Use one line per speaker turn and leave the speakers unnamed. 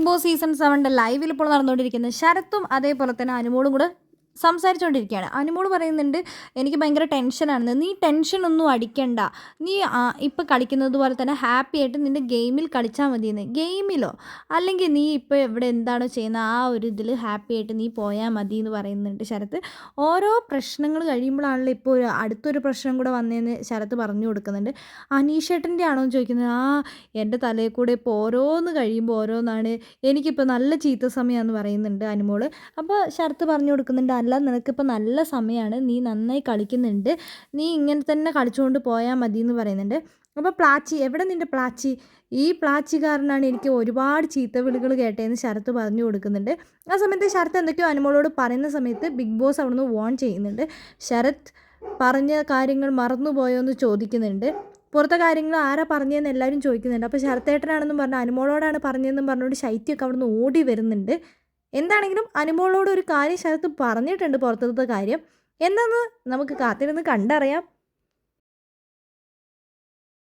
Big boss season 7 ലൈവിൽ ഇപ്പോൾ നടന്നുകൊണ്ടിരിക്കുന്നത് ശരത്തും അതേപോലെ തന്നെ അനുമോളും കൂടെ സംസാരിച്ചുകൊണ്ടിരിക്കുകയാണ്. അനുമോൾ പറയുന്നുണ്ട്, എനിക്ക് ഭയങ്കര ടെൻഷനാണെന്ന്. നീ ടെൻഷനൊന്നും അടിക്കണ്ട. നീ ഇപ്പം കളിക്കുന്നത് പോലെ തന്നെ ഹാപ്പി ആയിട്ട് നിൻ്റെ ഗെയിമിൽ കളിച്ചാൽ മതിയെന്ന്. ഗെയിമിലോ അല്ലെങ്കിൽ നീ ഇപ്പോൾ എവിടെ എന്താണോ ചെയ്യുന്നത് ആ ഒരു ഇതിൽ ഹാപ്പി ആയിട്ട് നീ പോയാൽ മതി എന്ന് പറയുന്നുണ്ട് ശരത്ത്. ഓരോ പ്രശ്നങ്ങൾ കഴിയുമ്പോഴാണല്ലോ ഇപ്പോൾ അടുത്തൊരു പ്രശ്നം കൂടെ വന്നതെന്ന് ശരത്ത് പറഞ്ഞു കൊടുക്കുന്നുണ്ട്. അനീഷേട്ടൻ്റെ ആണോ എന്ന് ചോദിക്കുന്നത്. എൻ്റെ തലയിൽ കൂടെ ഇപ്പോൾ ഓരോന്ന് കഴിയുമ്പോൾ ഓരോന്നാണ്, എനിക്കിപ്പോൾ നല്ല ചീത്ത സമയമാണെന്ന് പറയുന്നുണ്ട് അനുമോൾ. അപ്പോൾ ശരത്ത് പറഞ്ഞു കൊടുക്കുന്നുണ്ട്, അല്ല നിനക്കിപ്പോൾ നല്ല സമയമാണ്, നീ നന്നായി കളിക്കുന്നുണ്ട്, നീ ഇങ്ങനെ തന്നെ കളിച്ചുകൊണ്ട് പോയാൽ മതി എന്ന് പറയുന്നുണ്ട്. അപ്പോൾ പ്ലാച്ചി എവിടെ നിൻ്റെ പ്ലാച്ചി, ഈ പ്ലാച്ചി കാരനാണ് എനിക്ക് ഒരുപാട് ചീത്ത വിളികൾ കേട്ടതെന്ന് ശരത്ത് പറഞ്ഞു കൊടുക്കുന്നുണ്ട്. ആ സമയത്ത് ശരത്ത് എന്തൊക്കെയോ അനുമോളോട് പറയുന്ന സമയത്ത് ബിഗ് ബോസ് അവിടുന്ന് വോൺ ചെയ്യുന്നുണ്ട്. ശരത്ത് പറഞ്ഞ കാര്യങ്ങൾ മറന്നുപോയോ എന്ന് ചോദിക്കുന്നുണ്ട്. പുറത്തെ കാര്യങ്ങൾ ആരാ പറഞ്ഞതെന്ന് എല്ലാവരും ചോദിക്കുന്നുണ്ട്. അപ്പോൾ ശരത്തേട്ടനാണെന്നും പറഞ്ഞ് അനുമോളോടാണ് പറഞ്ഞതെന്നും പറഞ്ഞുകൊണ്ട് ശൈത്യമൊക്കെ അവിടുന്ന് ഓടി വരുന്നുണ്ട്. എന്താണെങ്കിലും അനുമോളോട് ഒരു കാര്യം ശരത്ത് പറഞ്ഞിട്ടുണ്ട്, പുറത്തത്തെ കാര്യം. എന്താണെന്ന് നമുക്ക് കാത്തിരുന്ന് കണ്ടറിയാം.